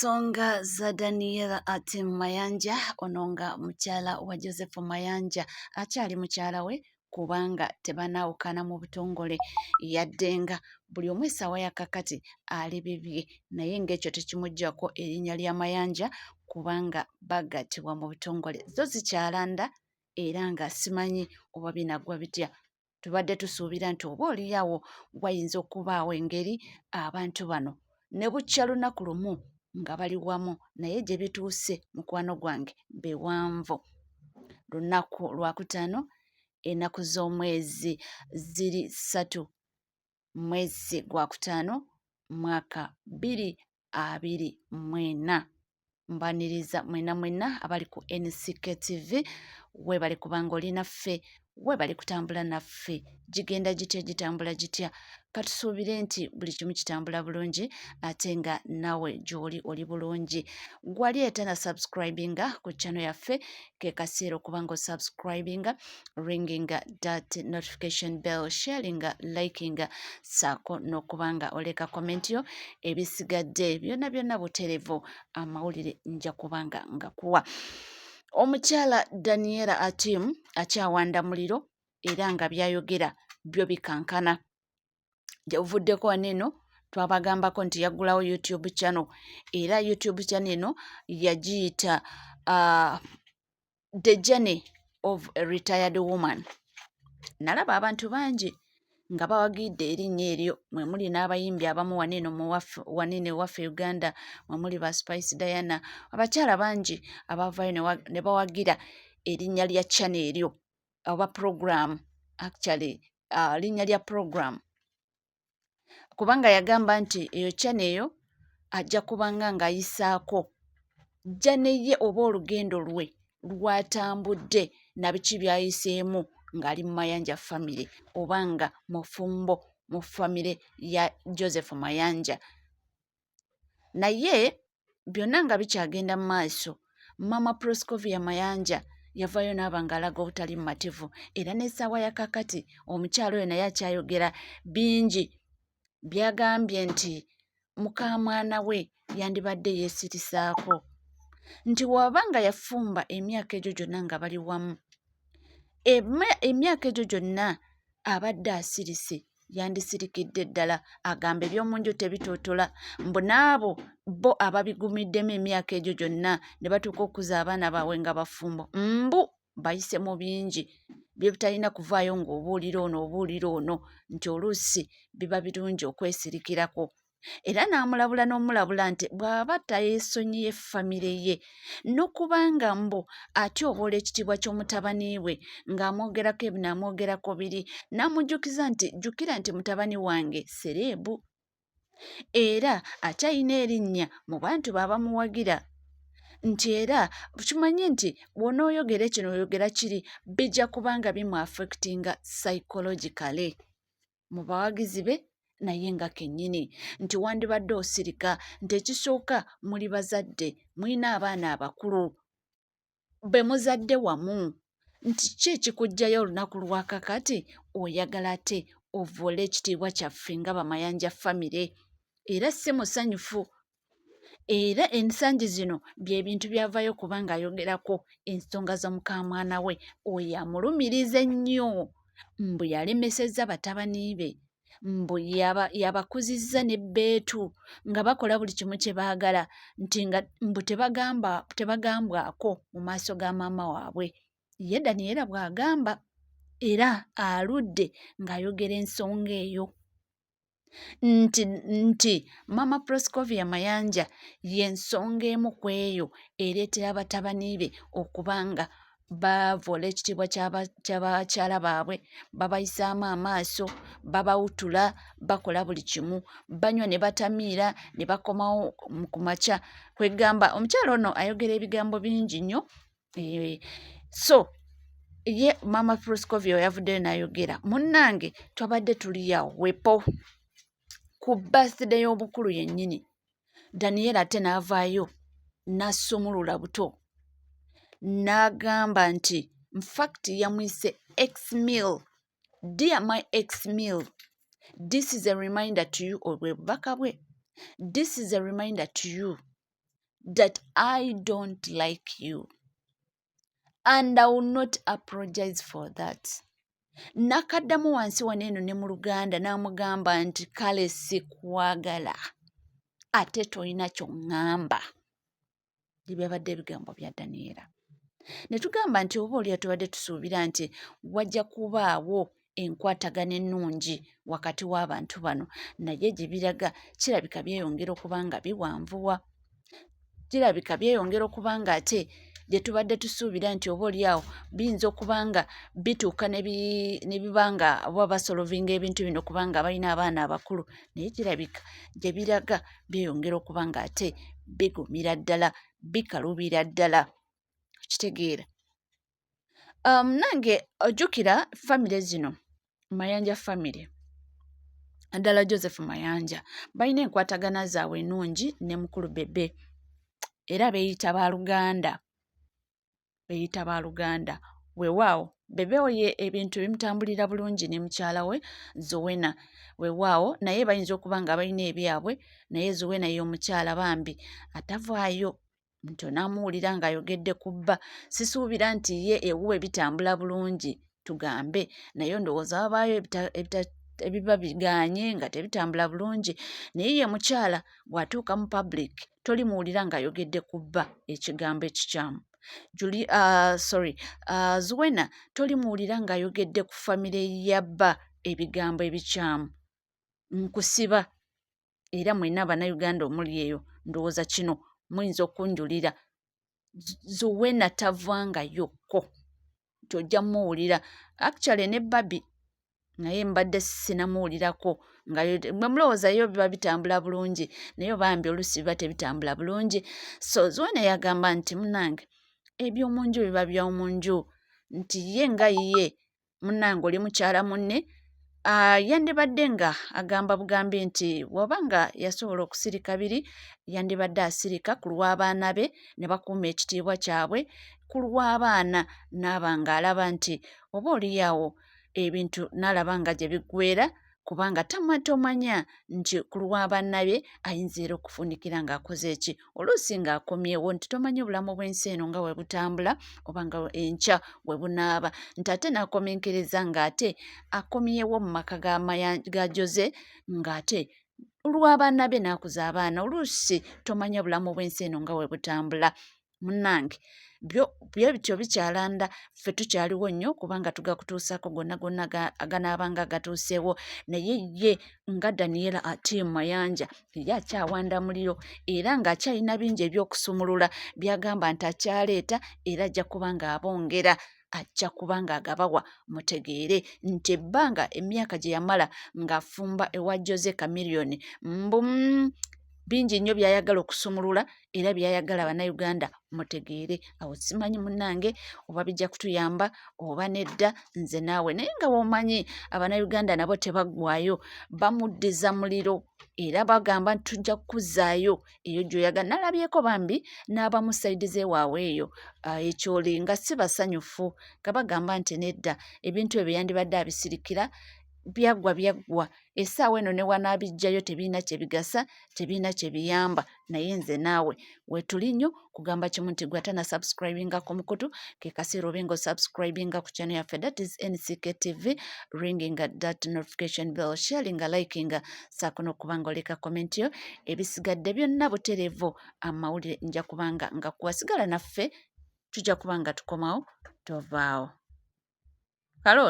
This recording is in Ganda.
Ensonga za Daniel Atim Mayanja, ono nga mukyala wa Joseph Mayanja, akyali mukyala we kubanga tebanaawukana mu butongole, yadde nga buli omu essaawa ya kakati ali bibye, naye ng'ekyo tekimuggyako erinnya lya Mayanja kubanga bagattibwa mu butongole. Zo zikyalanda era nga simanyi oba binagwa bitya. Tubadde tusuubira nti oba oliyaawo wayinza okubaawo engeri abantu bano ne bukya lunaku lumu nga bali wamu, naye gye bituuse mukwano gwange bewanvu. Lunaku Lwakutaano, ennaku z'omwezi ziri 3 mwezi Gwakutaano, mwaka 2024. Mbaniriza mwenna abali ku NCK TV, weebale kubanga oli naffe, weebale kutambula naffe. Gigenda gitya, gitambula gitya? Katusuubire nti buli kimu kitambula bulungi, ate nga nawe gy'oli oli bulungi. Gwali etana subscribinga ku channel yaffe, ke kaseera okubanga osubscribinga, ringinga that notification bell, sharinga, likinga, saako n'okubanga oleka comment yo. Ebisigadde byonna byonna buterevu, amawulire nja kubanga ngakuwa. Omukyala Daniel Atim akyawanda muliro era nga byayogera byo bikankana. Gy'ovuddeko wano eno twabagambako nti yaggulawo YouTube channel, era YouTube channel eno yagiyita The Journey of a Retired Woman. Nalaba abantu bangi nga bawagidde erinnya eryo, mwe muli n'abayimbi abamu wanene ewaffe Uganda, mwe muli ba Spice Diana, abakyala bangi abavaayo ne bawagira erinnya lya channel eryo oba program, actually linnya lya program, kubanga yagamba nti eyo channel eyo ajja kubanga ng'ayisaako journey ye oba olugendo lwe lwatambudde na biki byayiseemu ng'ali mu Mayanja family oba nga mufumbo mu family ya Joseph Mayanja. Naye byonna nga bikyagenda mu maaso, Mama Proscovia Mayanja yavaayo n'aba ng'alaga obutali mumativu, era n'essaawa ya kakati omukyalo oyo naye akyayogera bingi. Byagambye nti mukamwana we yandibadde yeesirisaako, nti wabanga yafumba emyaka egyo gyonna nga bali wamu, emyaka egyo gyonna abadde asirise, yandisirikidde ddala. Agamba eby'omu nju tebitootola, mbu n'abo bo ababigumiddemu emyaka egyo gyonna ne batuuka okuza abaana baabwe nga bafumbo, mbu bayise mu bingi bye butalina kuvaayo ng'obuulira ono nti oluusi biba birungi okwesirikirako. Era n'amulabula n'omulabula nti bw'aba tayeesonyiye famire ye n'okubanga mbu atyoboola ekitiibwa ky'omutabani we ng'amwogerako ebino amwogerako biri, n'amujjukiza nti jjukira nti mutabani wange sereebu era akyayina erinnya mu bantu baabamuwagira, nti era kimanyi nti bw'onooyogera kino oyogera kiri bijja kubanga bimuafectinga psychologically mu bawagizi be naye nga kennyini, nti wandibadde osirika, nti ekisooka muli bazadde, mulina abaana abakulu be muzadde wamu, nti ki ekikuggyayo olunaku lwa kakati oyagala ate ovuole ekitiibwa kyaffe nga Bamayanja famire, era si musanyufu. Era ensangi zino by'ebintu byavaayo kubanga ayogerako ensonga za mukamwana we oyo amulumiriza ennyo, mbu yalemesezza batabani be, mbu yabakuzizza n'ebbeetu nga bakola buli kimu kye baagala, nti nga mbu tebagambwako mu maaso ga maama waabwe. Ye Daniela bw'agamba, era aludde ng'ayogera ensonga eyo nti Mama Proscovia Mayanja y'ensonga emu ku eyo ereetera batabani be okubanga bavoola ekitiibwa ky'abakyala baabwe, babayisaamu amaaso, babawutula, bakola buli kimu, banywa ne batamiira ne bakomawo ku makya. Kwegamba omukyala ono ayogera ebigambo bingi nnyo. So ye Mama Proscovia yavuddeyo n'ayogera, munnange twabadde tuli yawepo ku birthday y'omukulu yennyini. Daniel ate n'avaayo n'assumulula buto n'agamba nti infact yamuyise ex-meal. Dear my ex-meal, this is a reminder to you, obwe bubaka bwe, this is a reminder to you that I don't like you and I will not apologize for that. Nakaddamu wansi wano eno ne mu Luganda n'amugamba nti kale sikwagala ate tolina ky'oŋŋamba. Byabadde ebigambo bya Daniela. Ne tugamba nti oba oli tubadde tusuubira nti wajja kubaawo enkwatagana ennungi wakati w'abantu bano, naye gye biraga kirabika byeyongera okuba nga biwanvuwa. Kirabika byeyongera okuba nga ate gye tubadde tusuubira nti oba oli awo biyinza okuba nga bituuka ne biba nga bo basolovinga ebintu bino okuba nga balina abaana abakulu, naye kirabika gye biraga byeyongera okuba nga ate bigumira ddala, bikalubira ddala. Kitegeera. Nange ojjukira famire zino, Mayanja famire, naddala Joseph Mayanja, balina enkwatagana zaabwe ennungi ne mukulu Bebe era beeyita baaluganda. Beeyita baaluganda. Weewaawo Bebe oye ebintu bimutambulira bulungi ne mukyala we Zowena. Weewaawo naye bayinza okuba nga balina ebyabwe, naye Zowena ye omukyala bambi atavaayo. Nti onaamuwulira ng'ayogedde ku bba. Sisuubira nti ye ewuwe bitambula bulungi tugambe, naye ndowooza wabaayo ebiba biganye nga tebitambula bulungi, naye ye mukyala bw'atuuka mu public tolimuwulira ng'ayogedde ku bba ekigambo ekikyamu. Zuwena tolimuwulira ng'ayogedde ku famire ya bba ebigambo ebikyamu. Nkusiba era mwenna Bannayuganda omuli eyo ndowooza kino muyinza okunjulira. Zuwena tavangayokko nti ojja muwulira. Actually ne Babi naye mbadde sinamuwulirako nga mwe mulowooza yo biba bitambula bulungi, naye bambi oluusi biba tebitambula bulungi. So Zuwena yagamba nti munnange eby'omunju biba by'omunju, nti ye nga ye munnange oli mukyala munne. Yandibadde nga agamba bugambi nti bw'oba nga yasobola okusirika biri yandibadde asirika ku lw'abaana be ne bakuuma ekitiibwa kyabwe, ku lw'abaana n'aba ng'alaba nti oba oliyaawo ebintu n'alaba nga gye biggweera, kubanga tomanya nti ku lw'abannabe ayinza era okufunikira ng'akoze eki, oluusi ng'akomyewo, nti tomanyi obulamu bw'ensi eno nga bwe butambula oba nga enkya bwe bunaaba, nti ate n'akomenkereza ng'ate akomyewo mu maka ga Jose, ng'ate olw'abaana be n'akuza abaana, oluusi tomanya bulamu bw'ensi eno nga bwe butambula. Munnange byo bityo bikyalanda, ffe tukyaliwo nnyo kubanga tugakutuusaako gonna gonna aganaaba nga gatuuseewo, naye ye nga Daniela Atieno Mayanja ye akyawanda muliro era ng'akyalina bingi eby'okusumulula by'agamba nti akyaleeta era ajja kuba ng'abongera, ajja kuba ng'agabawa mutegeere nti ebbanga emyaka gye yamala ng'afumba ewa Jose Chameleone bingi nnyo by'ayagala okusumulula era by'ayagala Bannayuganda mutegeere. Awo simanyi munnange oba bijja kutuyamba oba nedda, nze naawe, naye nga bw'omanyi Abannayuganda nabo tebaggwaayo, bamuddiza muliro era bagamba nti tujja kukuzzaayo eyo gy'oyagala. Nalabyeko bambi n'abamu sayidi z'ewaabwe eyo ekyoli nga si basanyufu, nga bagamba nti nedda ebintu ebyo yandibadde abisirikira byaggwa. Essaawa eno ne wanaabijjayo tebiina kye bigasa, tebiina kye biyamba, naye nze naawe weetuli nnyo kugamba kimu nti gwe atana subscribinga ku mukutu ke kaseera obe ng'osubscribinga ku channel yaffe, that is NCK TV, ringing that notification bell, sharinga, likinga, saako n'okuba ng'oleka comment yo. Ebisigadde byonna butereevu amawulire nja kubanga nga kuwasigala naffe tujja kuba nga tukomawo tovaawo. Kalo